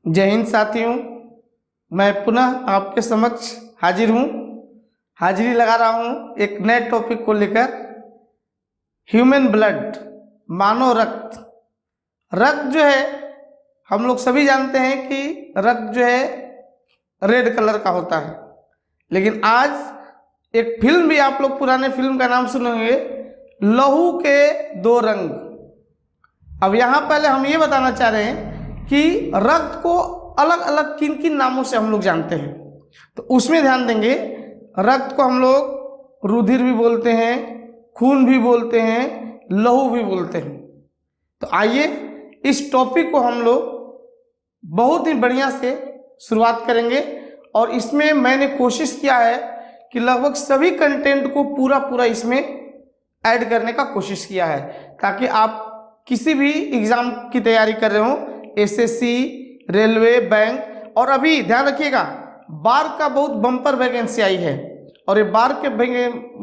जय हिंद साथियों, मैं पुनः आपके समक्ष हाजिर हूँ। हाजिरी लगा रहा हूँ एक नए टॉपिक को लेकर। ह्यूमन ब्लड, मानव रक्त। रक्त जो है हम लोग सभी जानते हैं कि रक्त जो है रेड कलर का होता है, लेकिन आज एक फिल्म भी आप लोग पुराने फिल्म का नाम सुनेंगे, लहू के दो रंग। अब यहाँ पहले हम ये बताना चाह रहे हैं कि रक्त को अलग अलग किन किन नामों से हम लोग जानते हैं, तो उसमें ध्यान देंगे। रक्त को हम लोग रुधिर भी बोलते हैं, खून भी बोलते हैं, लहू भी बोलते हैं। तो आइए इस टॉपिक को हम लोग बहुत ही बढ़िया से शुरुआत करेंगे, और इसमें मैंने कोशिश किया है कि लगभग सभी कंटेंट को पूरा इसमें ऐड करने का कोशिश किया है, ताकि आप किसी भी एग्जाम की तैयारी कर रहे हो, एसएससी, रेलवे, बैंक, और अभी ध्यान रखिएगा बार का बहुत बम्पर वैकेंसी आई है, और ये बार के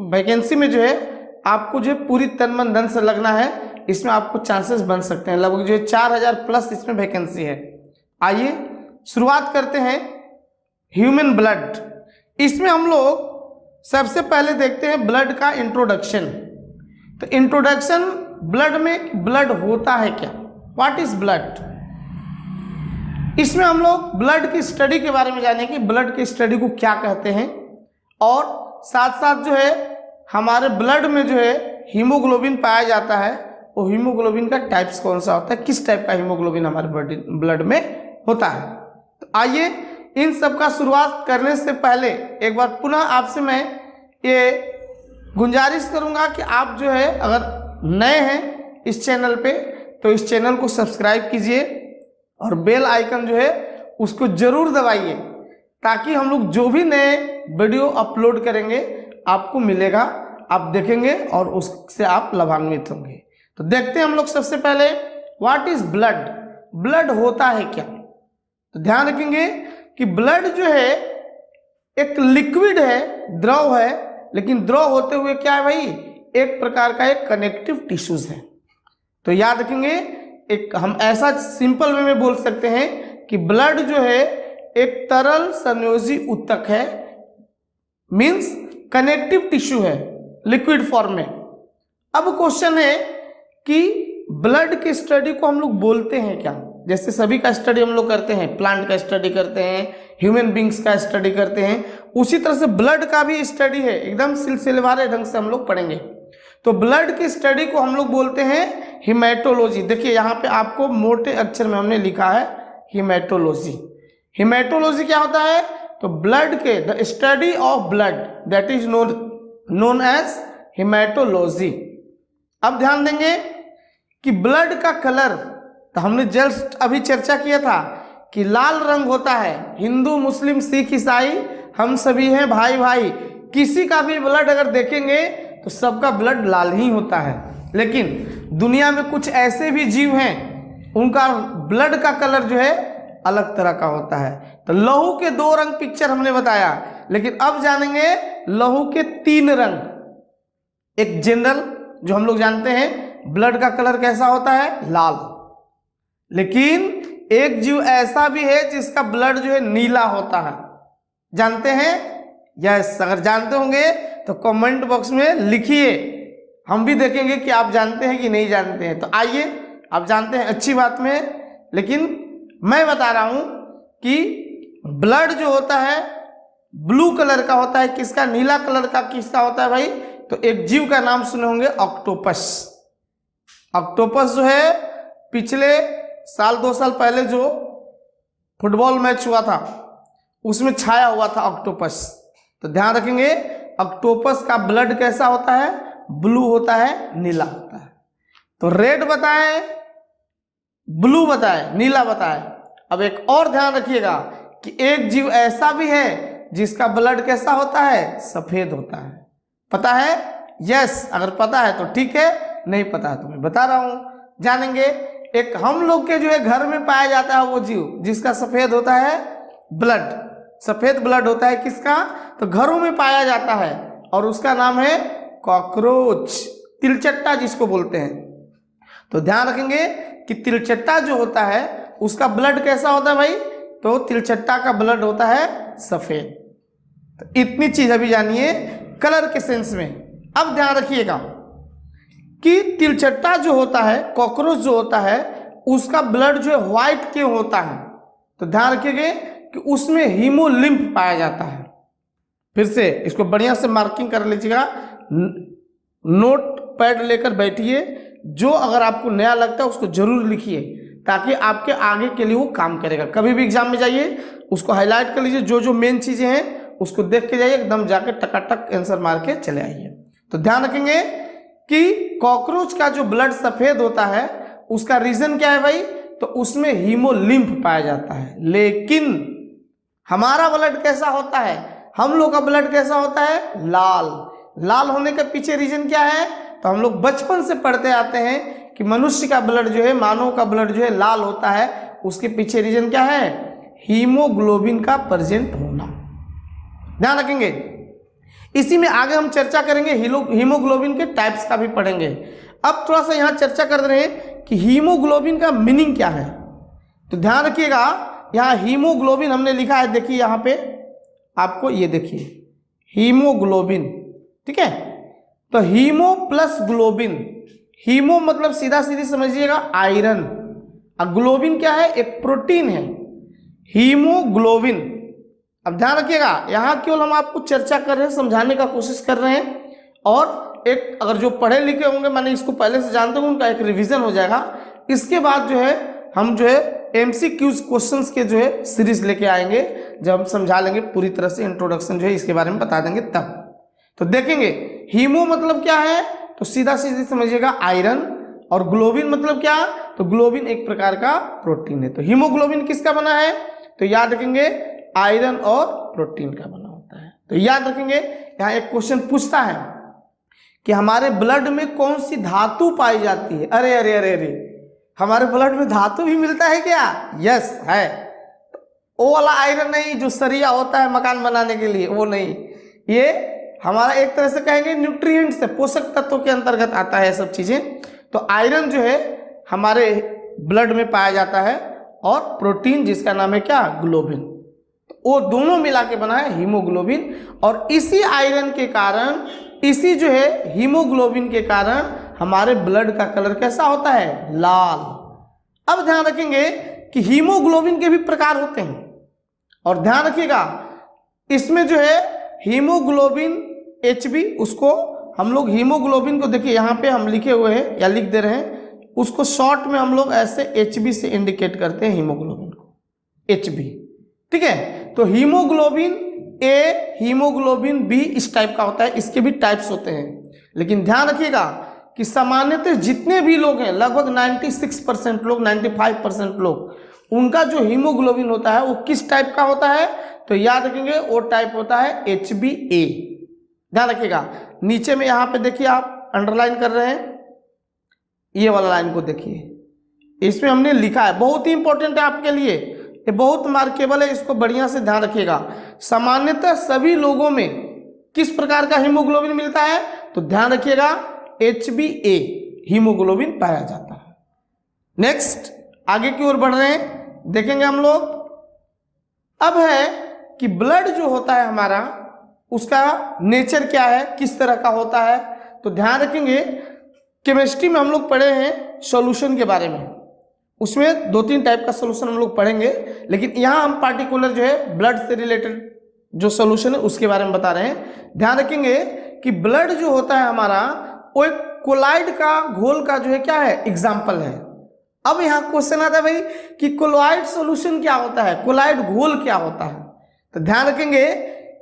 वैकेंसी में जो है आपको जो है पूरी तन मन धन से लगना है। इसमें आपको चांसेस बन सकते हैं, लगभग जो है 4000 प्लस इसमें वैकेंसी है। आइए शुरुआत करते हैं। ह्यूमन ब्लड, इसमें हम लोग सबसे पहले देखते हैं ब्लड का इंट्रोडक्शन। तो इंट्रोडक्शन ब्लड में, ब्लड होता है क्या, व्हाट इज ब्लड। इसमें हम लोग ब्लड की स्टडी के बारे में जानेंगे, ब्लड की स्टडी को क्या कहते हैं, और साथ साथ जो है हमारे ब्लड में जो है हीमोग्लोबिन पाया जाता है, वो हीमोग्लोबिन का टाइप्स कौन सा होता है, किस टाइप का हीमोग्लोबिन हमारे ब्लड में होता है। तो आइए इन सब का शुरुआत करने से पहले एक बार पुनः आपसे मैं ये गुजारिश करूंगा कि आप जो है अगर नए हैं इस चैनल पे, तो इस चैनल को सब्सक्राइब कीजिए और बेल आइकन जो है उसको जरूर दबाइए, ताकि हम लोग जो भी नए वीडियो अपलोड करेंगे आपको मिलेगा, आप देखेंगे और उससे आप लाभान्वित होंगे। तो देखते हैं हम लोग सबसे पहले व्हाट इज ब्लड, ब्लड होता है क्या। तो ध्यान रखेंगे कि ब्लड जो है एक लिक्विड है, द्रव है, लेकिन द्रव होते हुए क्या है भाई, एक प्रकार का एक कनेक्टिव टिश्यूज है। तो याद रखेंगे, एक हम ऐसा सिंपल वे में बोल सकते हैं कि ब्लड जो है एक तरल संयोजी ऊतक है, मींस कनेक्टिव टिश्यू है लिक्विड फॉर्म में। अब क्वेश्चन है कि ब्लड की स्टडी को हम लोग बोलते हैं क्या। जैसे सभी का स्टडी हम लोग करते हैं, प्लांट का स्टडी करते हैं, ह्यूमन बींग्स का स्टडी करते हैं, उसी तरह से ब्लड का भी स्टडी है, एकदम सिलसिलेवार ढंग से हम लोग पढ़ेंगे। तो ब्लड की स्टडी को हम लोग बोलते हैं हिमेटोलॉजी। देखिए यहाँ पे आपको मोटे अक्षर में हमने लिखा है हिमेटोलॉजी। हिमेटोलॉजी क्या होता है, तो ब्लड के, the study of blood, that is known as haematology. अब ध्यान देंगे कि ब्लड का कलर, तो हमने जस्ट अभी चर्चा किया था कि लाल रंग होता है। हिंदू, मुस्लिम, सिख, ईसाई हम सभी हैं भाई भाई। किसी का भी ब्लड अगर देखेंगे तो सबका ब्लड लाल ही होता है, लेकिन दुनिया में कुछ ऐसे भी जीव हैं उनका ब्लड का कलर जो है अलग तरह का होता है। तो लहू के दो रंग पिक्चर हमने बताया, लेकिन अब जानेंगे लहू के 3 रंग। एक जनरल जो हम लोग जानते हैं ब्लड का कलर कैसा होता है, लाल, लेकिन एक जीव ऐसा भी है जिसका ब्लड जो है नीला होता है। जानते हैं? यस, अगर जानते होंगे तो कमेंट बॉक्स में लिखिए, हम भी देखेंगे कि आप जानते हैं कि नहीं जानते हैं। तो आइए, आप जानते हैं अच्छी बात में, लेकिन मैं बता रहा हूं कि ब्लड जो होता है ब्लू कलर का होता है, किसका, नीला कलर का किसका होता है भाई, तो एक जीव का नाम सुने होंगे, ऑक्टोपस। ऑक्टोपस जो है पिछले साल 2 साल पहले जो फुटबॉल मैच हुआ था उसमें छाया हुआ था ऑक्टोपस। तो ध्यान रखेंगे ऑक्टोपस का ब्लड कैसा होता है, ब्लू होता है, नीला होता है। तो रेड बताएं, ब्लू बताएं, नीला बताएं। अब एक और ध्यान रखिएगा कि एक जीव ऐसा भी है जिसका ब्लड कैसा होता है, सफेद होता है। पता है? यस, अगर पता है तो ठीक है, नहीं पता है तो मैं बता रहा हूं, जानेंगे। एक हम लोग के जो है घर में पाया जाता है वो जीव जिसका सफेद होता है ब्लड, सफेद ब्लड होता है किसका, तो घरों में पाया जाता है, और उसका नाम है कॉकरोच, तिलचट्टा जिसको बोलते हैं। तो ध्यान रखेंगे कि तिलचट्टा जो होता है उसका ब्लड कैसा होता है भाई, तो तिलचट्टा का ब्लड होता है सफेद। तो इतनी चीज अभी जानिए कलर के सेंस में। अब ध्यान रखिएगा कि तिलचट्टा जो होता है, कॉकरोच जो होता है, उसका ब्लड जो है व्हाइट क्यों होता है? तो ध्यान रखिएगा कि उसमें हीमोलिम्फ पाया जाता है। फिर से इसको बढ़िया से मार्किंग कर लीजिएगा, नोट पैड लेकर बैठिए, जो अगर आपको नया लगता है उसको जरूर लिखिए ताकि आपके आगे के लिए वो काम करेगा। कभी भी एग्जाम में जाइए उसको हाईलाइट कर लीजिए, जो जो मेन चीजें हैं उसको देख के जाइए, एकदम जाके टकाटक आंसर मार के चले आइए। तो ध्यान रखेंगे कि कॉकरोच का जो ब्लड सफेद होता है उसका रीजन क्या है भाई? तो उसमें हीमोलिम्फ पाया जाता है। लेकिन हमारा ब्लड कैसा होता है? हम लोग का ब्लड कैसा होता है? लाल। लाल होने के पीछे रीजन क्या है? तो हम लोग बचपन से पढ़ते आते हैं कि मनुष्य का ब्लड जो है, मानव का ब्लड जो है लाल होता है। उसके पीछे रीजन क्या है? हीमोग्लोबिन का प्रेजेंट होना। ध्यान रखेंगे। इसी में आगे हम चर्चा करेंगे, हीमोग्लोबिन के टाइप्स का भी पढ़ेंगे। अब थोड़ा सा यहाँ चर्चा कर रहे हैं कि हीमोग्लोबिन का मीनिंग क्या है। तो ध्यान रखिएगा, यहाँ हीमोग्लोबिन हमने लिखा है, देखिए यहाँ पे आपको, ये देखिए हीमोग्लोबिन, ठीक है। तो हीमो प्लस ग्लोबिन, हीमो मतलब सीधा सीधी समझिएगा आयरन, और ग्लोबिन क्या है? एक प्रोटीन है, हीमोग्लोबिन। अब ध्यान रखिएगा, यहाँ केवल हम आपको चर्चा कर रहे हैं, समझाने का कोशिश कर रहे हैं, और एक अगर जो पढ़े लिखे होंगे, माने इसको पहले से जानते होंगे, उनका एक रिवीजन हो जाएगा। इसके बाद जो है हम जो है एमसीक्यूज क्वेश्चंस के जो है सीरीज लेके आएंगे, जब हम समझा लेंगे पूरी तरह से, इंट्रोडक्शन जो है इसके बारे में बता देंगे तब। तो देखेंगे हीमो मतलब क्या है, तो सीधा सीधी समझिएगा आयरन, और ग्लोबिन मतलब क्या? तो ग्लोबिन एक प्रकार का प्रोटीन है। तो हीमोग्लोबिन किसका बना है? तो याद रखेंगे आयरन और प्रोटीन का बना होता है। तो याद रखेंगे, यहाँ एक क्वेश्चन पूछता है कि हमारे ब्लड में कौन सी धातु पाई जाती है? अरे अरे अरे अरे, हमारे ब्लड में धातु भी मिलता है क्या? यस है। वो वाला आयरन नहीं जो सरिया होता है मकान बनाने के लिए, वो नहीं, ये हमारा एक तरह से कहेंगे न्यूट्रिएंट्स है, पोषक तत्वों के अंतर्गत आता है सब चीजें। तो आयरन जो है हमारे ब्लड में पाया जाता है, और प्रोटीन जिसका नाम है क्या? ग्लोबिन। तो वो दोनों मिला के बना है हीमोग्लोबिन, और इसी आयरन के कारण, इसी जो है हीमोग्लोबिन के कारण हमारे ब्लड का कलर कैसा होता है? लाल। अब ध्यान रखेंगे कि हीमोग्लोबिन के भी प्रकार होते हैं, और ध्यान रखिएगा इसमें जो है हीमोग्लोबिन HB, उसको हम लोग हीमोग्लोबिन को देखिए यहाँ पे हम लिखे हुए हैं या लिख दे रहे हैं, उसको शॉर्ट में हम लोग ऐसे HB से इंडिकेट करते हैं हीमोग्लोबिन को, HB, ठीक है। तो हीमोग्लोबिन A, हीमोग्लोबिन B इस टाइप का होता है, इसके भी टाइप्स होते हैं। लेकिन ध्यान रखिएगा कि सामान्यतः जितने भी लोग हैं, लगभग 96% लोग, 95% लोग, उनका जो हीमोग्लोबिन होता है वो किस टाइप का होता है? तो याद रखेंगे वो टाइप होता है HbA। ध्यान रखिएगा, नीचे में यहाँ पे देखिए आप अंडरलाइन कर रहे हैं, ये वाला लाइन को देखिए, इसमें हमने लिखा है, बहुत ही इंपॉर्टेंट है आपके लिए, ये बहुत मार्केबल है, इसको बढ़िया से ध्यान रखिएगा। सामान्यतः सभी लोगों में किस प्रकार का हीमोग्लोबिन मिलता है? तो ध्यान रखिएगा HbA हीमोग्लोबिन पाया जाता है। नेक्स्ट आगे की ओर बढ़ रहे हैं, देखेंगे हम लोग। अब है कि ब्लड जो होता है हमारा, उसका नेचर क्या है, किस तरह का होता है? तो ध्यान रखेंगे, केमिस्ट्री में हम लोग पढ़े हैं सॉल्यूशन के बारे में, उसमें 2-3 टाइप का सॉल्यूशन हम लोग पढ़ेंगे, लेकिन यहाँ हम पार्टिकुलर जो है ब्लड से रिलेटेड जो सॉल्यूशन है उसके बारे में बता रहे हैं। ध्यान रखेंगे कि ब्लड जो होता है हमारा, वो एक कोलाइड का घोल का जो है क्या है? एग्जाम्पल है। अब यहाँ क्वेश्चन आता है भाई कि कोलाइड सॉल्यूशन क्या होता है, कोलाइड घोल क्या होता है? तो ध्यान रखेंगे,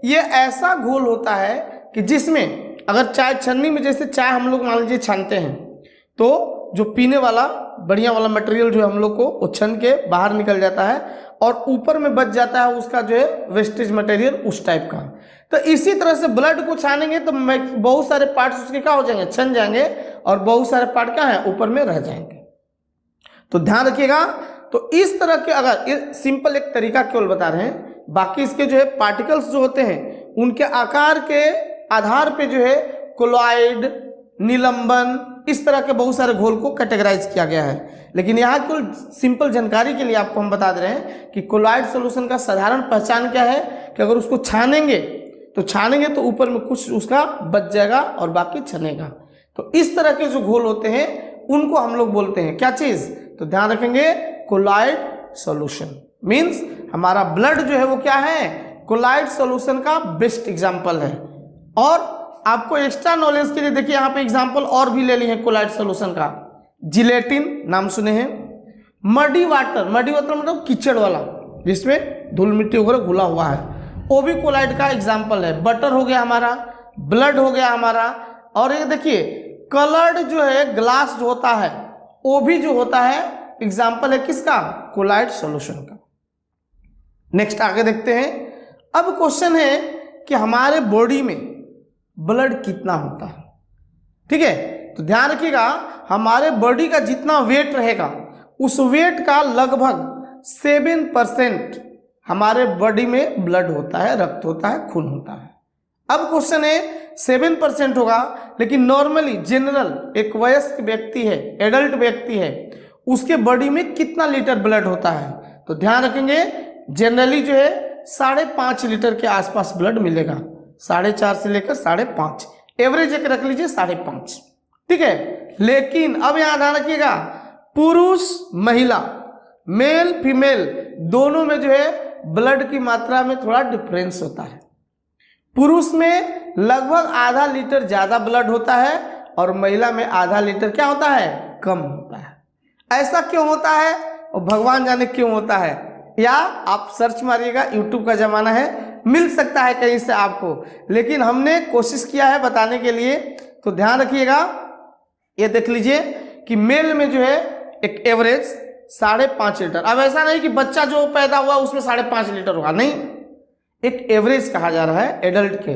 ये ऐसा घोल होता है कि जिसमें अगर चाय छन्नी में, जैसे चाय हम लोग मान लीजिए छानते हैं, तो जो पीने वाला बढ़िया वाला मटेरियल जो हम लोग को वो छन के बाहर निकल जाता है, और ऊपर में बच जाता है उसका जो है वेस्टेज मटेरियल, उस टाइप का। तो इसी तरह से ब्लड को छानेंगे तो बहुत सारे पार्ट्स उसके क्या हो जाएंगे? छन जाएंगे, और बहुत सारे पार्ट क्या है? ऊपर में रह जाएंगे। तो ध्यान रखिएगा। तो इस तरह के, अगर सिंपल एक तरीका केवल बता रहे हैं, बाकी इसके जो है पार्टिकल्स जो होते हैं उनके आकार के आधार पे जो है कोलॉइड, निलंबन, इस तरह के बहुत सारे घोल को कैटेगराइज किया गया है। लेकिन यहाँ कुल सिंपल जानकारी के लिए आपको हम बता दे रहे हैं कि कोलॉइड सॉल्यूशन का साधारण पहचान क्या है कि अगर उसको छानेंगे तो ऊपर में कुछ उसका बच जाएगा और बाकी छनेगा। तो इस तरह के जो घोल होते हैं उनको हम लोग बोलते हैं क्या चीज, तो ध्यान रखेंगे कोलॉइड सॉल्यूशन। मींस हमारा ब्लड जो है वो क्या है, कोलॉइड सॉल्यूशन का बेस्ट एग्जांपल है। और आपको एक्स्ट्रा नॉलेज के लिए देखिए यहाँ पे एग्जांपल और भी ले लिए हैं कोलॉइड सॉल्यूशन का। जिलेटिन नाम सुने हैं, मडी वाटर मतलब कीचड़ वाला जिसमें धूल मिट्टी वगैरह घुला हुआ है, वो भी कोलॉइड का एग्जाम्पल है। बटर हो गया हमारा, ब्लड हो गया हमारा। और ये देखिए कलर्ड जो है ग्लास जो होता है वो भी जो होता है एग्जाम्पल है किसका, कोलॉइड सॉल्यूशन का। नेक्स्ट आगे देखते हैं। अब क्वेश्चन है कि हमारे बॉडी में ब्लड कितना होता है, ठीक है। तो ध्यान रखिएगा हमारे बॉडी का जितना वेट रहेगा उस वेट का लगभग 7% हमारे बॉडी में ब्लड होता है, रक्त होता है, खून होता है। अब क्वेश्चन है 7% होगा, लेकिन नॉर्मली जनरल एक वयस्क व्यक्ति है, एडल्ट व्यक्ति है, उसके बॉडी में कितना लीटर ब्लड होता है। तो ध्यान रखेंगे जनरली जो है 5.5 लीटर के आसपास ब्लड मिलेगा, 4.5 से लेकर 5.5, एवरेज एक रख लीजिए 5.5, ठीक है। लेकिन अब यहां ध्यान रखिएगा पुरुष महिला, मेल फीमेल दोनों में जो है ब्लड की मात्रा में थोड़ा डिफरेंस होता है। पुरुष में लगभग आधा लीटर ज्यादा ब्लड होता है और महिला में आधा लीटर क्या होता है, कम होता है। ऐसा क्यों होता है और भगवान जाने क्यों होता है, या आप सर्च मारिएगा, यूट्यूब का जमाना है, मिल सकता है कहीं से आपको, लेकिन हमने कोशिश किया है बताने के लिए। तो ध्यान रखिएगा, ये देख लीजिए कि मेल में जो है एक एवरेज 5.5 लीटर। अब ऐसा नहीं कि बच्चा जो पैदा हुआ उसमें 5.5 लीटर होगा, नहीं, एक एवरेज कहा जा रहा है एडल्ट के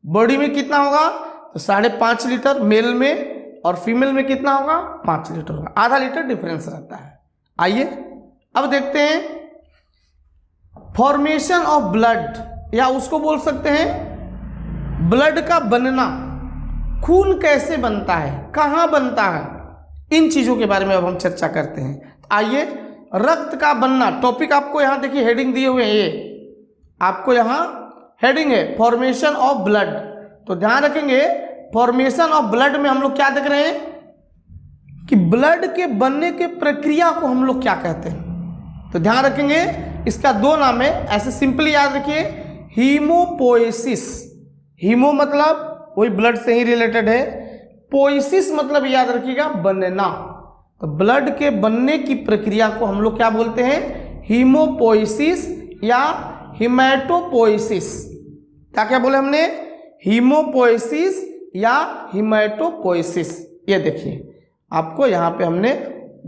बॉडी में कितना होगा, तो 5.5 लीटर मेल में, और फीमेल में कितना होगा 5 लीटर होगा, आधा लीटर डिफरेंस रहता है। आइए अब देखते हैं फॉर्मेशन ऑफ ब्लड, या उसको बोल सकते हैं ब्लड का बनना, खून कैसे बनता है, कहां बनता है, इन चीजों के बारे में अब हम चर्चा करते हैं। आइए रक्त का बनना, टॉपिक आपको यहां देखिए हेडिंग दिए हुए हैं, ये आपको यहां हेडिंग है फॉर्मेशन ऑफ ब्लड। तो ध्यान रखेंगे फॉर्मेशन ऑफ ब्लड में हम लोग क्या देख रहे हैं कि ब्लड के बनने के प्रक्रिया को हम लोग क्या कहते हैं। तो ध्यान रखेंगे इसका 2 नाम है, ऐसे सिंपली याद रखिए, हीमोपोएसिस, हीमो मतलब वही ब्लड से ही रिलेटेड है, पोइसिस मतलब याद रखिएगा बनना। तो ब्लड के बनने की प्रक्रिया को हम लोग क्या बोलते हैं, हीमोपोइसिस या हिमैटोपोइसिस। क्या क्या बोले हमने, हीमोपोइसिस या हिमैटोपोइसिस। ये देखिए आपको यहाँ पे हमने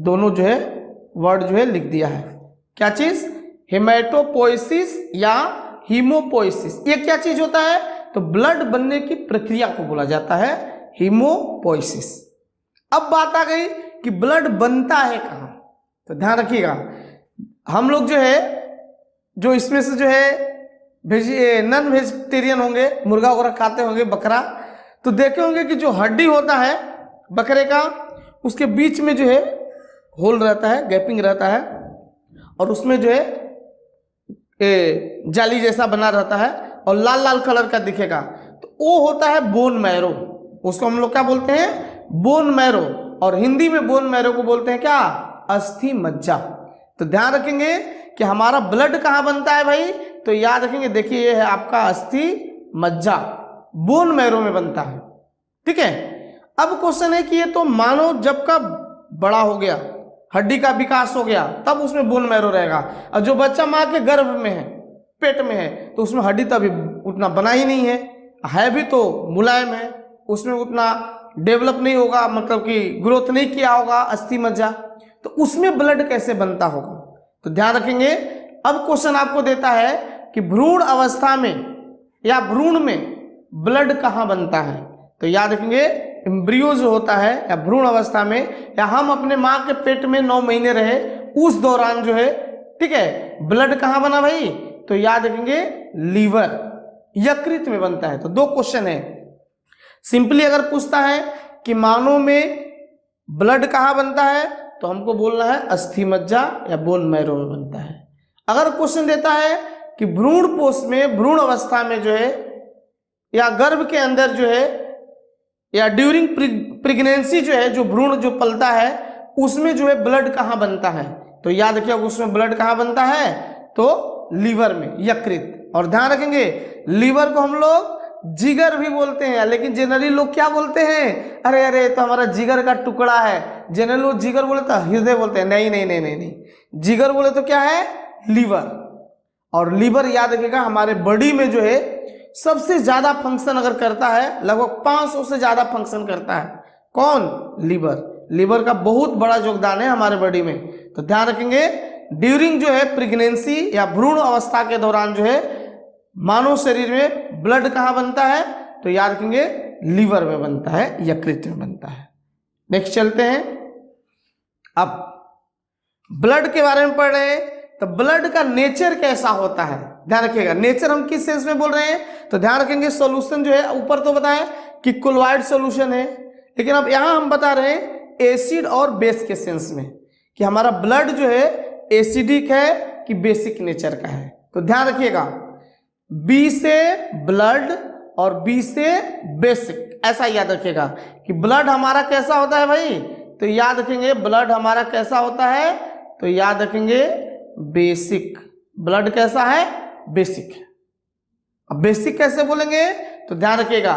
दोनों जो है वर्ड जो है लिख दिया है, क्या चीज, हिमैटोपोइसिस या हीमोपोइसिस। ये क्या चीज होता है, तो ब्लड बनने की प्रक्रिया को बोला जाता है हीमोपोइसिस। अब बात आ गई कि ब्लड बनता है कहाँ। तो ध्यान रखिएगा हम लोग जो है, जो इसमें से जो है नॉन वेजिटेरियन होंगे, मुर्गा वगैरह खाते होंगे, बकरा, तो देखे होंगे कि जो हड्डी होता है बकरे का, उसके बीच में जो है होल रहता है, गैपिंग रहता है, और उसमें जो है जाली जैसा बना रहता है और लाल लाल कलर का दिखेगा, तो वो होता है बोन मैरो। उसको हम लोग क्या बोलते हैं, बोन मैरो, और हिंदी में बोन मैरो को बोलते हैं क्या, अस्थि मज्जा। तो ध्यान रखेंगे कि हमारा ब्लड कहाँ बनता है भाई, तो याद रखेंगे, देखिए ये है आपका अस्थि मज्जा, बोन मैरो में बनता है, ठीक है। अब क्वेश्चन है कि ये तो मानो जब का बड़ा हो गया, हड्डी का विकास हो गया, तब उसमें बोन मैरो रहेगा, और जो बच्चा माँ के गर्भ में है, पेट में है, तो उसमें हड्डी तो अभी उतना बना ही नहीं है भी तो मुलायम है, उसमें उतना डेवलप नहीं होगा, मतलब कि ग्रोथ नहीं किया होगा अस्थि मज्जा, तो उसमें ब्लड कैसे बनता होगा। तो ध्यान रखेंगे अब क्वेश्चन आपको देता है कि भ्रूण अवस्था में या भ्रूण में ब्लड कहाँ बनता है। तो याद रखेंगे एम्ब्रियो जो होता है या भ्रूण अवस्था में, या हम अपने माँ के पेट में 9 महीने रहे उस दौरान जो है, ठीक है, ब्लड कहाँ बना भाई, तो याद रखेंगे लीवर, यकृत में बनता है। तो 2 क्वेश्चन है, सिंपली अगर पूछता है कि मानव में ब्लड कहाँ बनता है, तो हमको बोलना है अस्थि मज्जा या बोन मैरो में बनता है। अगर क्वेश्चन देता है कि भ्रूण पोष में, भ्रूण अवस्था में जो है या गर्भ के अंदर जो है या ड्यूरिंग प्रेगनेंसी जो है, जो भ्रूण जो पलता है उसमें जो है ब्लड कहाँ बनता है, तो याद रखिए उसमें ब्लड कहाँ बनता है, तो लीवर में, यकृत। और ध्यान रखेंगे लीवर को हम लोग जिगर भी बोलते हैं, लेकिन जनरली लोग क्या बोलते हैं, अरे अरे तो हमारा जिगर का टुकड़ा है। जनरली लोग जिगर बोले तो हृदय बोलते हैं, नहीं नहीं नहीं नहीं नहीं, जिगर बोले तो क्या है, लीवर। और लीवर याद रखिएगा हमारे बॉडी में जो है सबसे ज्यादा फंक्शन अगर करता है, लगभग 500 से ज्यादा फंक्शन करता है। कौन, लीवर। लीवर का बहुत बड़ा योगदान है हमारे बॉडी में। तो ध्यान रखेंगे ड्यूरिंग जो है प्रेगनेंसी या भ्रूण अवस्था के दौरान जो है मानव शरीर में ब्लड कहाँ बनता है, तो याद रखेंगे लीवर में बनता है, यकृत में बनता है। नेक्स्ट चलते हैं। अब ब्लड के बारे में पढ़ रहे हैं, तो ब्लड का नेचर कैसा होता है, ध्यान रखिएगा। नेचर हम किस सेंस में बोल रहे हैं, तो ध्यान रखेंगे सॉल्यूशन जो है ऊपर तो बताएं कि कोलॉइड सॉल्यूशन है, लेकिन अब यहां हम बता रहे हैं एसिड और बेस के सेंस में कि हमारा ब्लड जो है एसिडिक है कि बेसिक नेचर का है। तो ध्यान रखिएगा बी से ब्लड और बी से बेसिक, ऐसा याद रखिएगा कि ब्लड हमारा कैसा होता है भाई, तो याद रखेंगे ब्लड हमारा कैसा होता है, तो याद रखेंगे बेसिक। ब्लड कैसा है, बेसिक है। अब बेसिक कैसे बोलेंगे, तो ध्यान रखिएगा।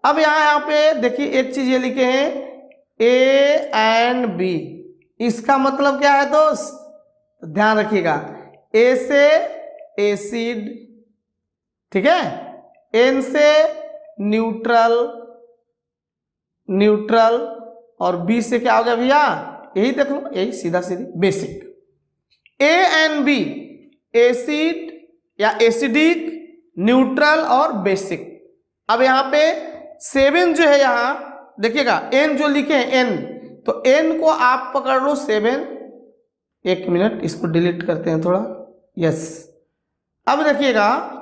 अब यहाँ पे देखिए एक चीज ये लिखे हैं ए एंड बी, इसका मतलब क्या है दोस्त, तो ध्यान रखिएगा ए से एसिड, ठीक है, एन से न्यूट्रल, न्यूट्रल, और बी से क्या हो गया भैया, यही देख लो, यही सीधा सीधी basic. A and B acid या एसिडिक, न्यूट्रल और बेसिक। अब यहां पे 7 जो है, यहां देखिएगा एन जो लिखे हैं एन, तो एन को आप पकड़ लो 7। एक मिनट इसको डिलीट करते हैं थोड़ा, यस। अब देखिएगा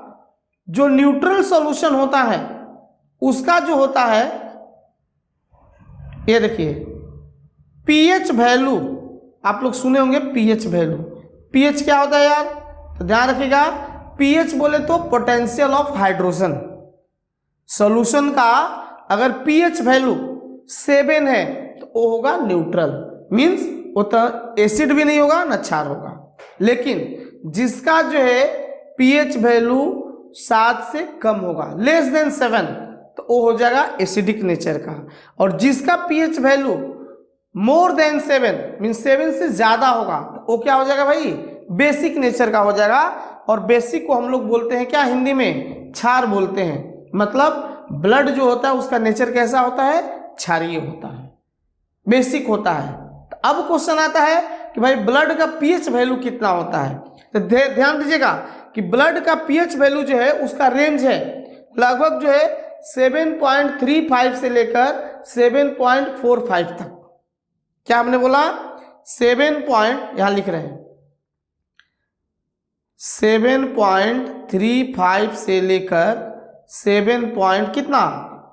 जो न्यूट्रल सॉल्यूशन होता है उसका जो होता है, ये देखिए पीएच वैल्यू, आप लोग सुने होंगे पीएच वैल्यू। पीएच क्या होता है यार, तो ध्यान रखिएगा पीएच बोले तो पोटेंशियल ऑफ हाइड्रोजन। सॉल्यूशन का अगर पीएच वैल्यू 7 है तो वो होगा न्यूट्रल, मींस वो तो एसिड भी नहीं होगा ना क्षार होगा। लेकिन जिसका जो है पीएच वैल्यू 7 से कम होगा, लेस देन 7, तो वो हो जाएगा एसिडिक नेचर का। और जिसका pH value more than 7 means 7 से ज्यादा होगा, तो वो क्या हो जाएगा भाई, बेसिक नेचर का हो जाएगा। और बेसिक को हम लोग बोलते हैं क्या हिंदी में, क्षार बोलते हैं। मतलब ब्लड जो होता है उसका नेचर कैसा होता है, क्षारीय होता है, बेसिक होता है। तो अब क्वेश्चन आता है कि भाई ब्लड का पीएच वैल्यू कितना होता है, तो ध्यान दीजिएगा कि ब्लड का पीएच वैल्यू जो है उसका रेंज है लगभग जो है 7.35 से लेकर 7.45 तक। क्या हमने बोला, 7 यहां लिख रहे हैं 7.35 से लेकर 7 कितना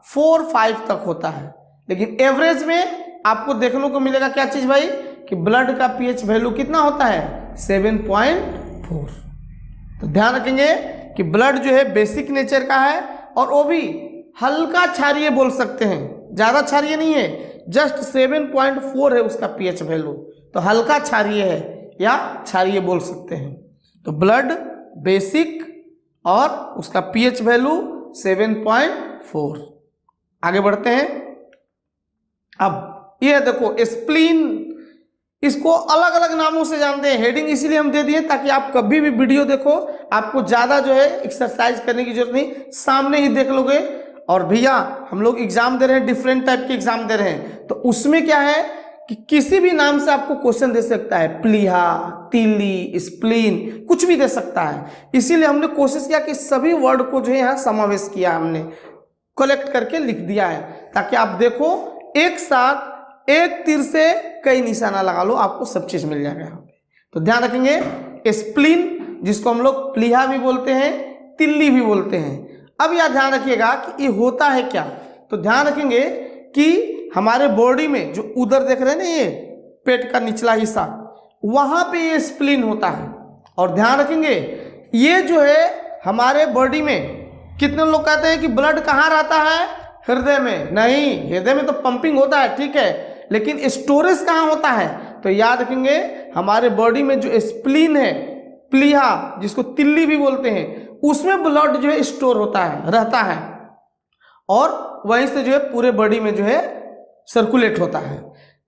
45 तक होता है। लेकिन एवरेज में आपको देखने को मिलेगा क्या चीज भाई, कि ब्लड का पीएच वैल्यू कितना होता है 7.4। तो ध्यान रखेंगे कि ब्लड जो है बेसिक नेचर का है, और वो भी हल्का क्षारीय बोल सकते हैं, ज्यादा क्षारीय नहीं है, जस्ट 7.4 है उसका पीएच वैल्यू, तो हल्का क्षारीय है या क्षारीय बोल सकते हैं। तो ब्लड बेसिक और उसका पीएच वैल्यू 7.4। आगे बढ़ते हैं। अब ये देखो स्प्लीन, इसको अलग अलग नामों से जानते हैं, हेडिंग इसीलिए हम दे दिए ताकि आप कभी भी वीडियो देखो आपको ज्यादा जो है एक्सरसाइज करने की जरूरत नहीं, सामने ही देख लोगे। और भैया हम लोग एग्जाम दे रहे हैं, डिफरेंट टाइप के एग्जाम दे रहे हैं, तो उसमें क्या है कि किसी भी नाम से आपको क्वेश्चन दे सकता है, प्लीहा, तीली, स्प्लीन, कुछ भी दे सकता है। इसीलिए हमने कोशिश किया कि सभी वर्ड को जो है यहाँ समावेश किया, हमने कलेक्ट करके लिख दिया है, ताकि आप देखो एक साथ एक तीर से कई निशाना लगा लो, आपको सब चीज मिल जाएगा यहाँ पे। तो ध्यान रखेंगे स्प्लीन, जिसको हम लोग प्लीहा भी बोलते हैं, तिल्ली भी बोलते हैं। अब यह ध्यान रखिएगा कि ये होता है क्या, तो ध्यान रखेंगे कि हमारे बॉडी में जो उधर देख रहे हैं ना, ये पेट का निचला हिस्सा, वहां पे ये स्प्लीन होता है। और ध्यान रखेंगे, ये जो है हमारे बॉडी में, कितने लोग कहते हैं कि ब्लड कहाँ रहता है? हृदय में। नहीं, हृदय में तो पंपिंग होता है, ठीक है, लेकिन स्टोरेज कहाँ होता है? तो याद रखेंगे, हमारे बॉडी में जो स्प्लीन है, प्लीहा जिसको तिल्ली भी बोलते हैं, उसमें ब्लड जो है स्टोर होता है, रहता है, और वहीं से जो है पूरे बॉडी में जो है सर्कुलेट होता है।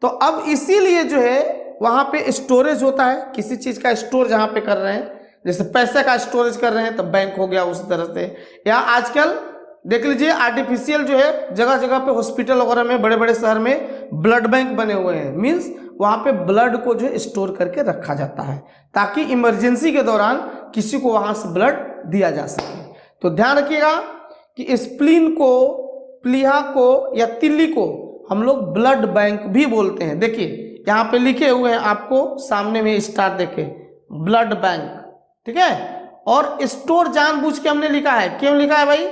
तो अब इसीलिए जो है वहां पे स्टोरेज होता है, किसी चीज का स्टोर जहां पे कर रहे हैं, जैसे पैसे का स्टोरेज कर रहे हैं तो बैंक हो गया, उसी तरह से। या आजकल देख लीजिए आर्टिफिशियल जो है जगह जगह पे हॉस्पिटल वगैरह में, बड़े बड़े शहर में ब्लड बैंक बने हुए हैं, मीन्स वहां पे ब्लड को जो है स्टोर करके रखा जाता है, ताकि इमरजेंसी के दौरान किसी को वहां से ब्लड दिया जा सके। तो ध्यान रखिएगा कि स्प्लीन को, प्लीहा को या तिल्ली को हम लोग ब्लड बैंक भी बोलते हैं। देखिए यहाँ पे लिखे हुए हैं आपको सामने में स्टार देखे, ब्लड बैंक, ठीक है। और स्टोर जानबूझ के हमने लिखा है, क्यों लिखा है भाई?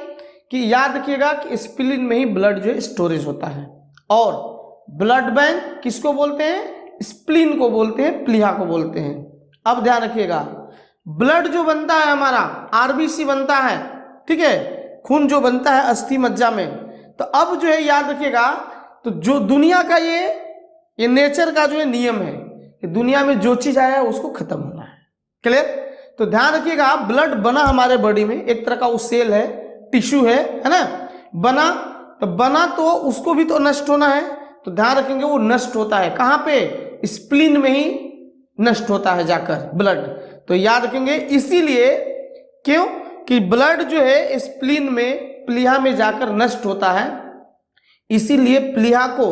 कि याद रखिएगा कि स्प्लीन में ही ब्लड जो है स्टोरेज होता है। और ब्लड बैंक किसको बोलते हैं? स्प्लीन को बोलते हैं, प्लीहा को बोलते हैं। अब ध्यान रखिएगा, ब्लड जो बनता है हमारा, आरबीसी बनता है, ठीक है, खून जो बनता है अस्थि मज्जा में। तो अब जो है याद रखिएगा, तो जो दुनिया का ये नेचर का जो है नियम है कि दुनिया में जो चीज आया है उसको खत्म होना है। क्लियर? तो ध्यान रखिएगा, ब्लड बना हमारे बॉडी में, एक तरह का वो सेल है, टिश्यू है ना, बना तो उसको भी तो नष्ट होना है। तो ध्यान रखेंगे वो नष्ट होता है कहाँ पे? स्प्लीन में ही नष्ट होता है जाकर ब्लड। तो याद रखेंगे इसीलिए, क्यों कि ब्लड जो है स्प्लीन में, प्लीहा में जाकर नष्ट होता है, इसीलिए प्लीहा को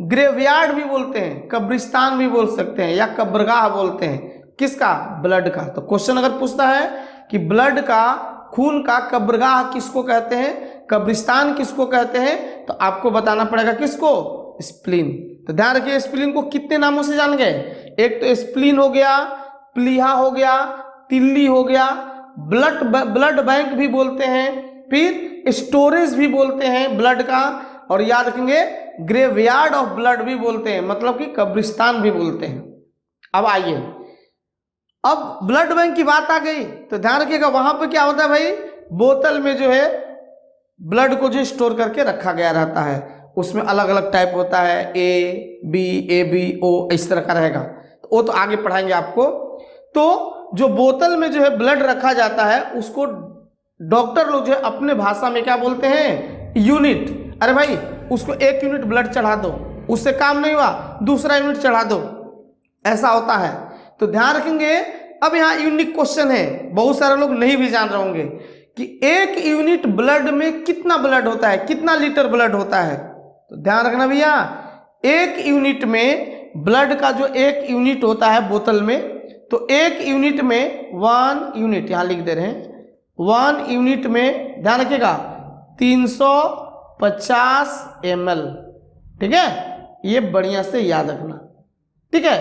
ग्रेवयार्ड भी बोलते हैं, कब्रिस्तान भी बोल सकते हैं, या कब्रगाह बोलते हैं। किसका? ब्लड का। तो क्वेश्चन अगर पूछता है कि ब्लड का, खून का कब्रगाह किसको कहते हैं, कब्रिस्तान किसको कहते हैं, तो आपको बताना पड़ेगा किसको? स्प्लीन। तो ध्यान रखिए, स्प्लीन को कितने नामों से जान गए? एक तो स्प्लीन हो गया, प्लीहा हो गया, तिल्ली हो गया, ब्लड बैंक भी बोलते हैं, फिर स्टोरेज भी बोलते हैं ब्लड का, और याद रखेंगे ग्रेवयार्ड ऑफ ब्लड भी बोलते हैं, मतलब कि कब्रिस्तान भी बोलते हैं। अब आइए, अब ब्लड बैंक की बात आ गई, तो ध्यान रखिएगा वहां पे क्या होता है भाई? बोतल में जो है ब्लड को जो स्टोर करके रखा गया रहता है, उसमें अलग अलग टाइप होता है, ए बी ओ, इस तरह का रहेगा। तो वो तो आगे पढ़ाएंगे आपको। तो जो बोतल में जो है ब्लड रखा जाता है, उसको डॉक्टर लोग जो है अपने भाषा में क्या बोलते हैं? यूनिट। अरे भाई उसको 1 यूनिट ब्लड चढ़ा दो, उससे काम नहीं हुआ, दूसरा यूनिट चढ़ा दो, ऐसा होता है। तो ध्यान रखेंगे, अब यहाँ यूनिक क्वेश्चन है, बहुत सारे लोग नहीं भी जान रहे होंगे कि 1 यूनिट ब्लड में कितना ब्लड होता है, कितना लीटर ब्लड होता है। तो ध्यान रखना भैया, 1 यूनिट में ब्लड का जो 1 यूनिट होता है बोतल में, तो 1 यूनिट में 1 यूनिट, यहाँ लिख दे रहे हैं 1 यूनिट में, ध्यान रखिएगा 350 ml, ठीक है, ये बढ़िया से याद रखना, ठीक है,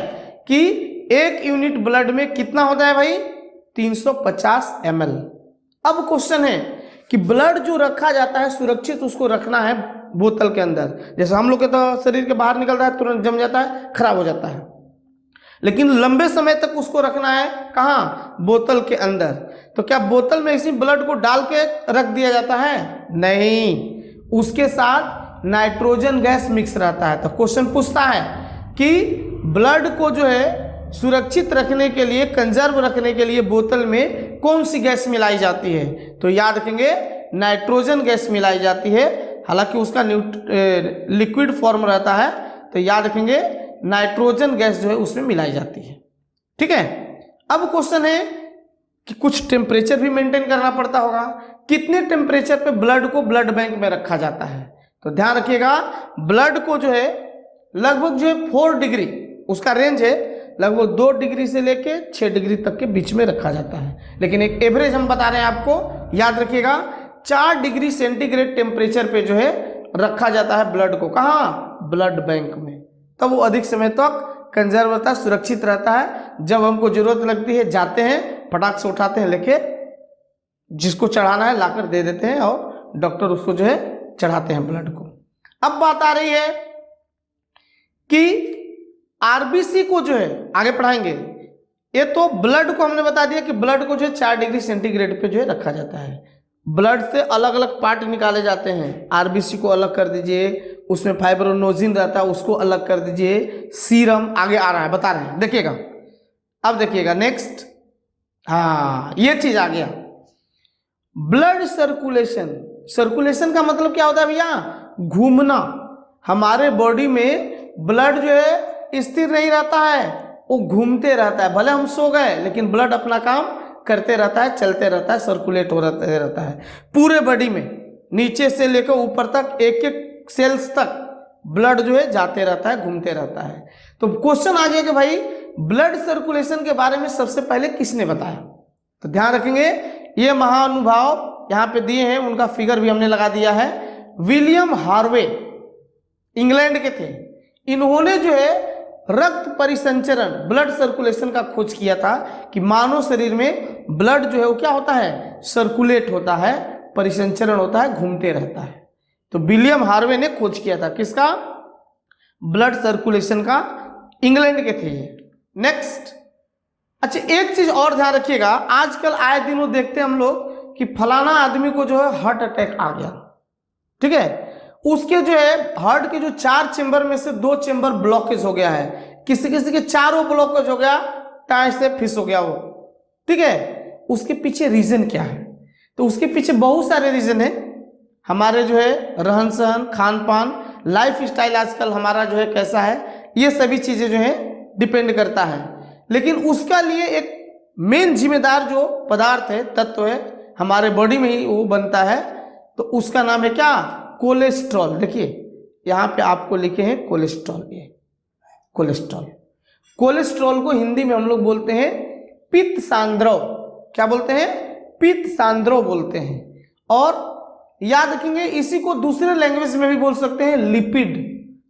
कि 1 यूनिट ब्लड में कितना होता है भाई? 350 ml। अब क्वेश्चन है कि ब्लड जो रखा जाता है सुरक्षित उसको रखना है बोतल के अंदर। जैसे हम लोग के तो शरीर के बाहर निकलता है, तुरंत जम जाता है, खराब हो जाता है, लेकिन लंबे समय तक उसको रखना है कहाँ? बोतल के अंदर। तो क्या बोतल में इसी ब्लड को डाल के रख दिया जाता है? नहीं, उसके साथ नाइट्रोजन गैस मिक्स रहता है। तो क्वेश्चन पूछता है कि ब्लड को जो है सुरक्षित रखने के लिए, कंजर्व रखने के लिए बोतल में कौन सी गैस मिलाई जाती है? तो याद रखेंगे नाइट्रोजन गैस मिलाई जाती है, हालांकि उसका लिक्विड फॉर्म रहता है। तो याद रखेंगे नाइट्रोजन गैस जो है उसमें मिलाई जाती है, ठीक है। अब क्वेश्चन है कि कुछ टेम्परेचर भी मेंटेन करना पड़ता होगा, कितने टेम्परेचर पे ब्लड को ब्लड बैंक में रखा जाता है? तो ध्यान रखिएगा, ब्लड को जो है लगभग जो है 4 डिग्री, उसका रेंज है, लगभग 2 डिग्री से लेके 6 डिग्री तक के बीच में रखा जाता है, लेकिन एक एवरेज हम बता रहे हैं आपको, याद रखिएगा 4 डिग्री सेंटीग्रेड टेम्परेचर पे जो है रखा जाता है ब्लड को। कहाँ? ब्लड बैंक में। तब वो अधिक समय तक कंजर्व रहता है, सुरक्षित रहता है। जब हमको जरूरत लगती है जाते हैं, फटाक से उठाते हैं, लेके जिसको चढ़ाना है लाकर दे देते हैं, और डॉक्टर उसको जो है चढ़ाते हैं ब्लड को। अब बात आ रही है कि आरबीसी को जो है, आगे पढ़ाएंगे, ये तो ब्लड को हमने बता दिया कि ब्लड को जो है 4 डिग्री सेंटीग्रेड पे जो है रखा जाता है। ब्लड से अलग अलग पार्ट निकाले जाते हैं, आरबीसी को अलग कर दीजिए, उसमें फाइब्रोनोजिन रहता है उसको अलग कर दीजिए, सीरम आगे आ रहा है, बता रहे हैं, देखिएगा अब देखिएगा नेक्स्ट। हाँ ये चीज आ गया, ब्लड सर्कुलेशन। सर्कुलेशन का मतलब क्या होता है भैया? घूमना। हमारे बॉडी में ब्लड जो है स्थिर नहीं रहता है, वो घूमते रहता है। भले हम सो गए लेकिन ब्लड अपना काम करते रहता है, चलते रहता है, सर्कुलेट हो रहता है पूरे बॉडी में, नीचे से लेकर ऊपर तक, एक एक सेल्स तक ब्लड जो है जाते रहता है, घूमते रहता है। तो क्वेश्चन आ गया कि भाई ब्लड सर्कुलेशन के बारे में सबसे पहले किसने बताया? तो ध्यान रखेंगे, ये महानुभाव यहाँ पे दिए हैं, उनका फिगर भी हमने लगा दिया है। विलियम हार्वे इंग्लैंड के थे। इन्होंने जो है रक्त परिसंचरण, ब्लड सर्कुलेशन का खोज किया था कि मानव शरीर में ब्लड जो है वो क्या होता है? सर्कुलेट होता है, परिसंचरण होता है, घूमते रहता है। तो विलियम हार्वे ने खोज किया था किसका? ब्लड सर्कुलेशन का। इंग्लैंड के थे ये। नेक्स्ट, अच्छा एक चीज और ध्यान रखिएगा, आजकल आए दिनों देखते हैं हम लोग कि फलाना आदमी को जो है हार्ट अटैक आ गया, ठीक है, उसके जो है हार्ट के जो 4 चेंबर में से 2 चेंबर ब्लॉकेज हो गया है, किसी किसी के चारों ब्लॉकेज हो गया, टाइम से फिस हो गया वो, ठीक है। उसके पीछे रीजन क्या है? तो उसके पीछे बहुत सारे रीजन है। हमारे जो है रहन सहन, खान पान, लाइफ स्टाइल आजकल हमारा जो है कैसा है, ये सभी चीजें जो है डिपेंड करता है। लेकिन उसका लिए एक मेन जिम्मेदार जो पदार्थ है, तत्व है, हमारे बॉडी में ही वो बनता है, तो उसका नाम है क्या? कोलेस्ट्रॉल। देखिए यहाँ पे आपको लिखे हैं कोलेस्ट्रॉल, ये कोलेस्ट्रॉल। कोलेस्ट्रॉल को हिंदी में हम लोग बोलते हैं पित्त सांद्रव। क्या बोलते हैं? पित्त सांद्रव बोलते हैं। और याद रखेंगे, इसी को दूसरे लैंग्वेज में भी बोल सकते हैं लिपिड।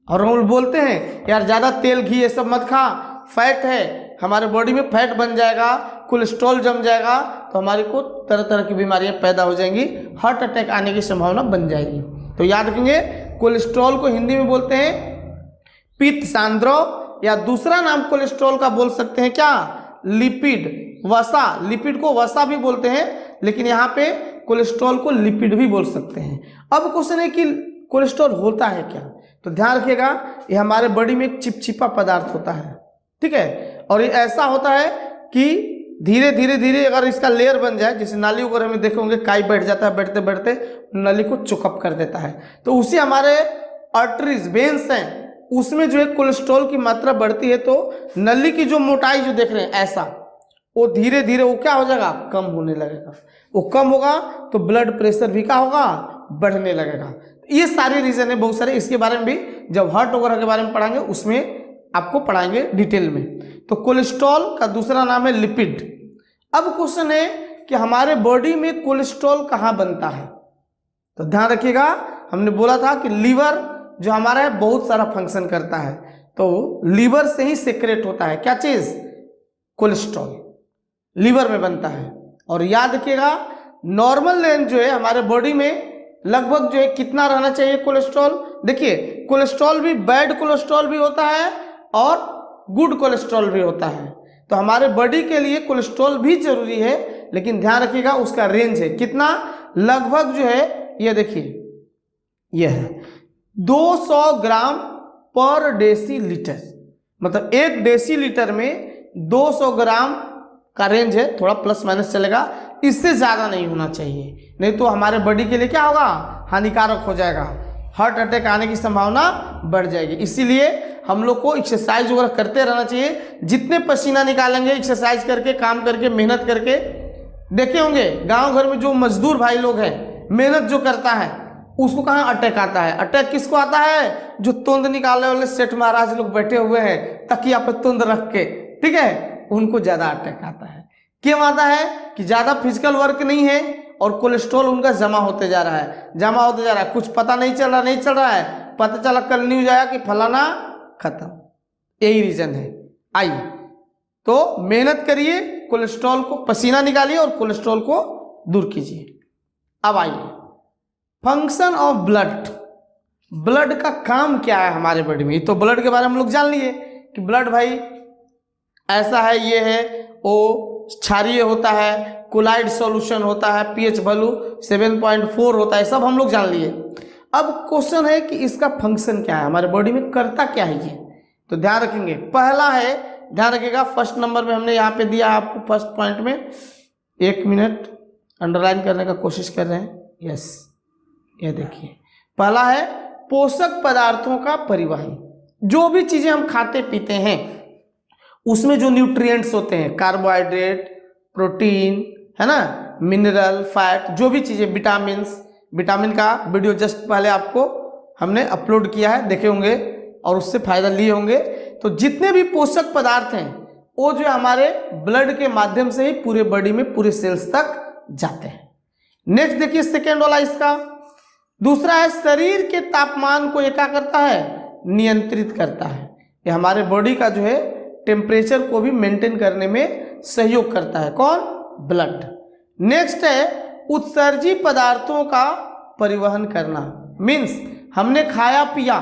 और हम बोलते हैं यार ज्यादा तेल घी ये सब मत खा, फैट है, हमारे बॉडी में फैट बन जाएगा, कोलेस्ट्रॉल जम जाएगा, तो हमारे को तरह तरह की बीमारियां पैदा हो जाएंगी, हार्ट अटैक आने की संभावना बन जाएगी। तो याद रखेंगे, कोलेस्ट्रॉल को हिंदी में बोलते हैं पित्त सांद्रव, या दूसरा नाम कोलेस्ट्रॉल का बोल सकते हैं क्या? लिपिड, वसा। लिपिड को वसा भी बोलते हैं, लेकिन यहाँ पे कोलेस्ट्रॉल को लिपिड भी बोल सकते हैं। अब क्वेश्चन है कि कोलेस्ट्रॉल होता है क्या? तो ध्यान रखिएगा, ये हमारे बॉडी में एक चिपचिपा पदार्थ होता है, ठीक है, और ये ऐसा होता है कि धीरे धीरे धीरे अगर इसका लेयर बन जाए, जैसे नाली वगैरह में देखेंगे काई बैठ जाता है, बैठते बैठते नली को चोकअप कर देता है, तो उसी हमारे आर्टरीज, वेन्स हैं, उसमें जो है कोलेस्ट्रॉल की मात्रा बढ़ती है, तो नली की जो मोटाई जो देख रहे हैं ऐसा, वो धीरे धीरे वो क्या हो जाएगा? कम होने लगेगा। वो कम होगा तो ब्लड प्रेशर भी क्या होगा? बढ़ने लगेगा। ये सारे रीजन है बहुत सारे, इसके बारे में भी जब हार्ट वगैरह के बारे में पढ़ाएंगे उसमें आपको पढ़ाएंगे डिटेल में। तो कोलेस्ट्रॉल का दूसरा नाम है लिपिड। अब क्वेश्चन है कि हमारे बॉडी में कोलेस्ट्रॉल कहाँ बनता है? तो ध्यान रखिएगा, हमने बोला था कि लीवर जो हमारा है बहुत सारा फंक्शन करता है, तो लीवर से ही सेक्रेट होता है क्या चीज? कोलेस्ट्रॉल लीवर में बनता है। और याद रखिएगा, नॉर्मल रेंज जो है हमारे बॉडी में लगभग जो है कितना रहना चाहिए कोलेस्ट्रॉल? देखिए कोलेस्ट्रॉल भी बैड कोलेस्ट्रॉल भी होता है और गुड कोलेस्ट्रॉल भी होता है, तो हमारे बॉडी के लिए कोलेस्ट्रॉल भी जरूरी है, लेकिन ध्यान रखिएगा उसका रेंज है कितना, लगभग जो है ये देखिए यह है 200 ग्राम पर डेसीलीटर, मतलब 1 डेसीलीटर में 200 ग्राम का रेंज है, थोड़ा प्लस माइनस चलेगा, इससे ज़्यादा नहीं होना चाहिए, नहीं तो हमारे बॉडी के लिए क्या होगा? हानिकारक हो जाएगा, हार्ट अटैक आने की संभावना बढ़ जाएगी। इसीलिए हम लोग को एक्सरसाइज वगैरह करते रहना चाहिए। जितने पसीना निकालेंगे एक्सरसाइज करके, काम करके, मेहनत करके, देखे होंगे गांव घर में जो मजदूर भाई लोग हैं, मेहनत जो करता है उसको कहाँ अटैक आता है? अटैक किसको आता है? जो तुंद निकालने वाले सेठ महाराज लोग बैठे हुए हैं तकिया पर तुंद रख के, ठीक है, उनको ज्यादा अटैक आता है। क्यों आता है? कि ज्यादा फिजिकल वर्क नहीं है और कोलेस्ट्रॉल उनका जमा होते जा रहा है, जमा होते जा रहा है, कुछ पता नहीं चल रहा है, पता चला कल न्यूज आया कि फलाना खत्म। यही रीजन है। आइए तो मेहनत करिए, कोलेस्ट्रॉल को पसीना निकालिए और कोलेस्ट्रॉल को दूर कीजिए। अब आइए फंक्शन ऑफ ब्लड। ब्लड का काम क्या है हमारे बॉडी में। तो ब्लड के बारे में हम लोग जान लिए कि ब्लड भाई ऐसा है, ये है, वो क्षारीय होता है, कोलाइड सॉल्यूशन होता है, पीएच वैल्यू 7.4 होता है, सब हम लोग जान लिए। अब क्वेश्चन है कि इसका फंक्शन क्या है, हमारे बॉडी में करता क्या है ये। तो ध्यान रखेंगे, पहला है, ध्यान रखिएगा, फर्स्ट नंबर में हमने यहाँ पे दिया आपको फर्स्ट पॉइंट में, 1 मिनट अंडरलाइन करने का कोशिश कर रहे हैं। यस, ये देखिए, पहला है पोषक पदार्थों का परिवहन। जो भी चीजें हम खाते पीते हैं उसमें जो न्यूट्रिएंट्स होते हैं, कार्बोहाइड्रेट, प्रोटीन, है ना, मिनरल, फैट, जो भी चीजें, विटामिन का वीडियो जस्ट पहले आपको हमने अपलोड किया है, देखे होंगे और उससे फायदा लिए होंगे। तो जितने भी पोषक पदार्थ हैं वो जो हमारे ब्लड के माध्यम से ही पूरे बॉडी में, पूरे सेल्स तक जाते हैं। नेक्स्ट देखिए सेकेंड वाला इसका, दूसरा है शरीर के तापमान को ये क्या करता है, नियंत्रित करता है। ये हमारे बॉडी का जो है टेम्परेचर को भी मेंटेन करने में सहयोग करता है, कौन, ब्लड। नेक्स्ट है उत्सर्जी पदार्थों का परिवहन करना। मीन्स हमने खाया पिया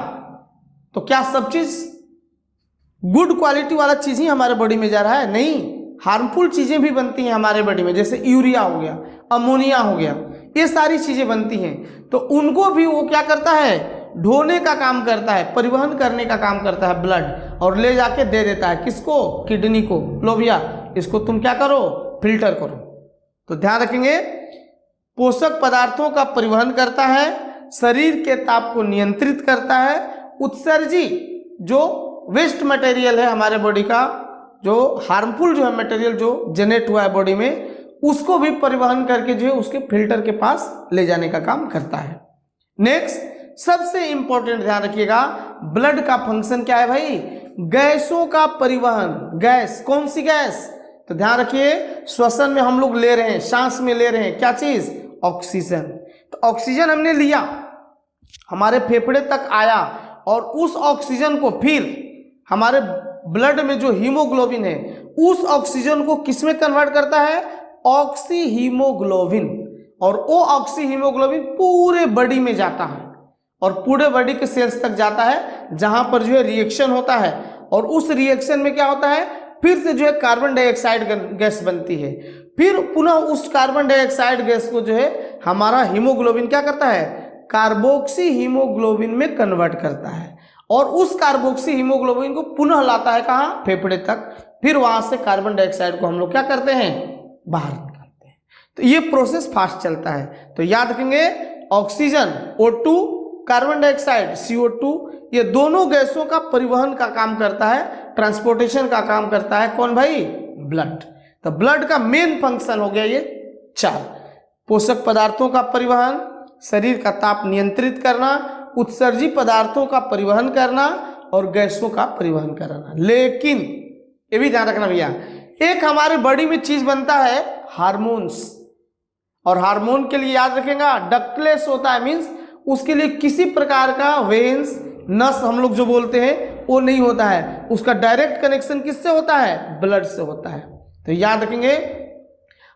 तो क्या सब चीज गुड क्वालिटी वाला चीज ही हमारे बॉडी में जा रहा है, नहीं, हार्मफुल चीजें भी बनती हैं हमारे बॉडी में, जैसे यूरिया हो गया, अमोनिया हो गया, ये सारी चीजें बनती हैं। तो उनको भी वो क्या करता है, ढोने का काम करता है, परिवहन करने का काम करता है ब्लड, और ले जाके दे देता है किसको, किडनी को, लो भैया इसको तुम क्या करो, फिल्टर करो। तो ध्यान रखेंगे, पोषक पदार्थों का परिवहन करता है, शरीर के ताप को नियंत्रित करता है, उत्सर्जी जो वेस्ट मटेरियल है हमारे बॉडी का, जो हार्मफुल जो है मटेरियल जो जनरेट हुआ है बॉडी में, उसको भी परिवहन करके जो है उसके फिल्टर के पास ले जाने का काम करता है। नेक्स्ट सबसे इंपॉर्टेंट ध्यान रखिएगा, ब्लड का फंक्शन क्या है भाई, गैसों का परिवहन। गैस, कौन सी गैस, तो ध्यान रखिए, श्वसन में हम लोग ले रहे हैं, सांस में ले रहे हैं, क्या चीज, ऑक्सीजन। तो ऑक्सीजन हमने लिया, हमारे फेफड़े तक आया, और उस ऑक्सीजन को फिर हमारे ब्लड में जो हीमोग्लोबिन है उस ऑक्सीजन को किस में कन्वर्ट करता है, ऑक्सी हीमोग्लोबिन। और वो ऑक्सी हीमोग्लोबिन पूरे बॉडी में जाता है और पूरे बॉडी के सेल्स तक जाता है, जहां पर जो है रिएक्शन होता है, और उस रिएक्शन में क्या होता है, फिर से जो है कार्बन डाइऑक्साइड गैस बनती है, फिर पुनः उस कार्बन डाइऑक्साइड गैस को जो है हमारा हीमोग्लोबिन क्या करता है, कार्बोक्सी हीमोग्लोबिन में कन्वर्ट करता है, और उस कार्बोक्सी हीमोग्लोबिन को पुनः लाता है कहाँ, फेफड़े तक, फिर वहां से कार्बन डाइऑक्साइड को हम लोग क्या करते हैं, बाहर निकालते हैं। तो ये प्रोसेस फास्ट चलता है। तो याद रखेंगे, oxygen O2, carbon dioxide CO2, ये दोनों गैसों का परिवहन का काम करता है, ट्रांसपोर्टेशन का काम करता है, कौन भाई, ब्लड। तो ब्लड का मेन फंक्शन हो गया ये 4, पोषक पदार्थों का परिवहन, शरीर का ताप नियंत्रित करना, उत्सर्जी पदार्थों का परिवहन करना, और गैसों का परिवहन करना। लेकिन ये भी ध्यान रखना भैया, एक हमारे बॉडी में चीज बनता है हार्मोन्स, और हार्मोन के लिए याद रखेगा डक्टलेस होता है, मीन्स उसके लिए किसी प्रकार का वेन्स, नस हम लोग जो बोलते हैं वो नहीं होता है, उसका डायरेक्ट कनेक्शन किससे होता है, ब्लड से होता है। तो याद रखेंगे,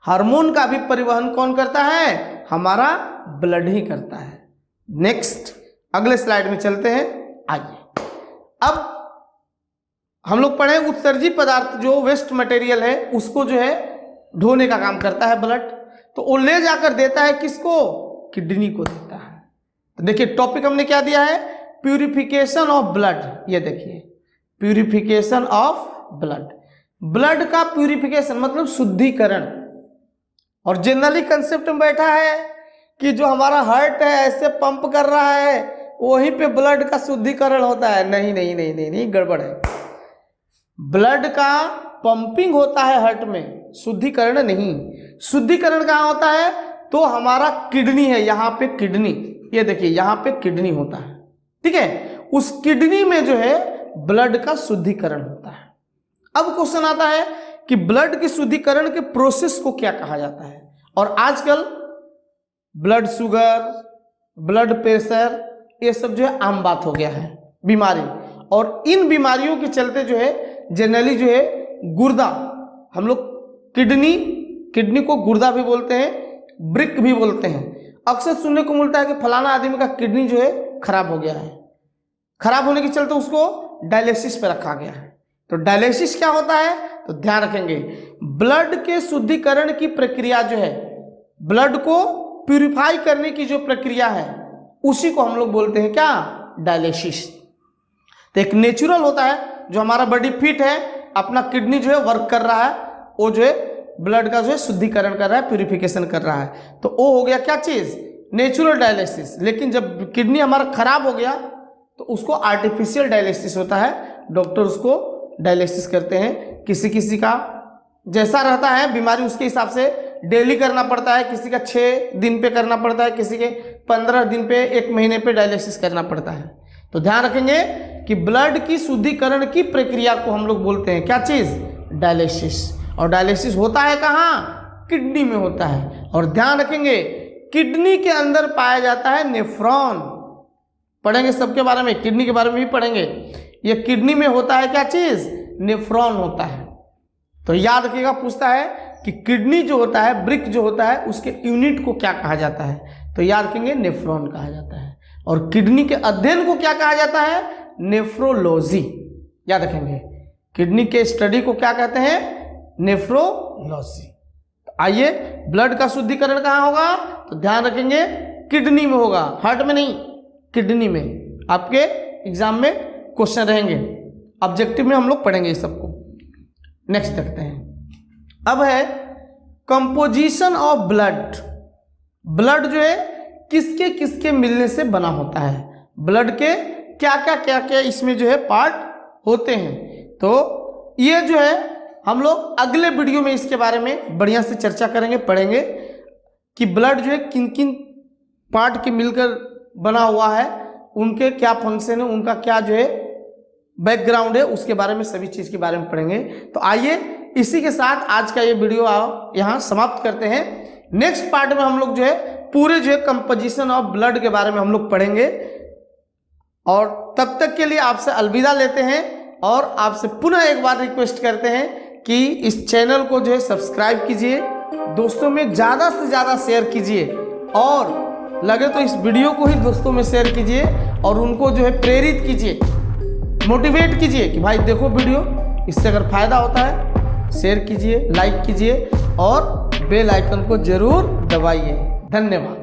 हार्मोन का भी परिवहन कौन करता है, हमारा ब्लड ही करता है। नेक्स्ट अगले स्लाइड में चलते हैं, आइए। अब हम लोग पढ़े उत्सर्जी पदार्थ जो वेस्ट मटेरियल है उसको जो है ढोने का काम करता है ब्लड, तो वो ले जाकर देता है किसको, किडनी को देता है। तो देखिए टॉपिक हमने क्या दिया है, प्यूरिफिकेशन ऑफ ब्लड। ये देखिए, प्यूरिफिकेशन ऑफ ब्लड, ब्लड का प्यूरिफिकेशन मतलब शुद्धिकरण। और जनरली कंसेप्ट में बैठा है कि जो हमारा हार्ट है ऐसे पंप कर रहा है, वहीं पे ब्लड का शुद्धिकरण होता है। नहीं नहीं नहीं नहीं नहीं, गड़बड़ है। ब्लड का पंपिंग होता है हार्ट में, शुद्धिकरण नहीं। शुद्धिकरण कहाँ होता है, तो हमारा किडनी है, यहाँ पे किडनी, ये देखिए यहाँ पे किडनी होता है, ठीक है, उस किडनी में जो है ब्लड का शुद्धिकरण होता है। अब क्वेश्चन आता है कि ब्लड के शुद्धिकरण के प्रोसेस को क्या कहा जाता है। और आजकल ब्लड शुगर, ब्लड प्रेशर, ये सब जो है आम बात हो गया है, बीमारी। और इन बीमारियों के चलते जो है जनरली जो है गुर्दा, हम लोग किडनी को गुर्दा भी बोलते हैं, ब्रिक भी बोलते हैं। अक्सर सुनने को मिलता है कि फलाना आदमी का किडनी जो है खराब हो गया है, खराब होने के चलते उसको डायलिसिस पे रखा गया है। तो डायलिसिस क्या होता है, तो ध्यान रखेंगे, ब्लड के शुद्धिकरण की प्रक्रिया जो है, ब्लड को प्यूरिफाई करने की जो प्रक्रिया है, उसी को हम लोग बोलते हैं क्या, डायलिसिस। तो एक नेचुरल होता है, जो हमारा बॉडी फिट है, अपना किडनी जो है वर्क कर रहा है, वो जो है ब्लड का जो है शुद्धिकरण कर रहा है, प्यूरिफिकेशन कर रहा है, तो वो हो गया क्या चीज, नेचुरल डायलिसिस। लेकिन जब किडनी हमारा खराब हो गया तो उसको आर्टिफिशियल डायलिसिस होता है, डॉक्टर उसको डायलिसिस करते हैं। किसी किसी का जैसा रहता है बीमारी, उसके हिसाब से डेली करना पड़ता है, किसी का 6 दिन पे करना पड़ता है, किसी के 15 दिन पे, 1 महीने पे डायलिसिस करना पड़ता है। तो ध्यान रखेंगे कि ब्लड की शुद्धिकरण की प्रक्रिया को हम लोग बोलते हैं क्या चीज, डायलिसिस। और डायलिसिस होता है कहाँ, किडनी में होता है। और ध्यान रखेंगे किडनी के अंदर पाया जाता है नेफ्रॉन, पढ़ेंगे सबके बारे में, किडनी के बारे में भी पढ़ेंगे। ये किडनी में होता है क्या चीज, नेफ्रॉन होता है। तो याद रखिएगा, पूछता है कि किडनी जो होता है, ब्रिक जो होता है, उसके यूनिट को क्या कहा जाता है, तो याद रखेंगे नेफ्रॉन कहा जाता है। और किडनी के अध्ययन को क्या कहा जाता है, नेफ्रोलॉजी। याद रखेंगे किडनी के स्टडी को क्या कहते हैं, नेफ्रोलॉजी। आइए, ब्लड का शुद्धिकरण कहाँ होगा, तो ध्यान रखेंगे किडनी में होगा, हार्ट में नहीं, किडनी में। आपके एग्जाम में क्वेश्चन रहेंगे, ऑब्जेक्टिव में हम लोग पढ़ेंगे इस सबको। नेक्स्ट देखते हैं, अब है कंपोजिशन ऑफ ब्लड। ब्लड जो है किसके किसके मिलने से बना होता है, ब्लड के क्या क्या इसमें जो है पार्ट होते हैं। तो ये जो है हम लोग अगले वीडियो में इसके बारे में बढ़िया से चर्चा करेंगे, पढ़ेंगे कि ब्लड जो है किन किन पार्ट के मिलकर बना हुआ है, उनके क्या फंक्शन है, उनका क्या जो है बैकग्राउंड है, उसके बारे में सभी चीज़ के बारे में पढ़ेंगे। तो आइए, इसी के साथ आज का ये वीडियो यहाँ समाप्त करते हैं। नेक्स्ट पार्ट में हम लोग जो है पूरे जो है कंपोजिशन ऑफ ब्लड के बारे में हम लोग पढ़ेंगे। और तब तक के लिए आपसे अलविदा लेते हैं, और आपसे पुनः एक बार रिक्वेस्ट करते हैं कि इस चैनल को जो है सब्सक्राइब कीजिए, दोस्तों में ज़्यादा से ज़्यादा शेयर कीजिए, और लगे तो इस वीडियो को ही दोस्तों में शेयर कीजिए और उनको जो है प्रेरित कीजिए, मोटिवेट कीजिए कि भाई देखो वीडियो, इससे अगर फायदा होता है शेयर कीजिए, लाइक कीजिए और बेल आइकन को जरूर दबाइए। धन्यवाद।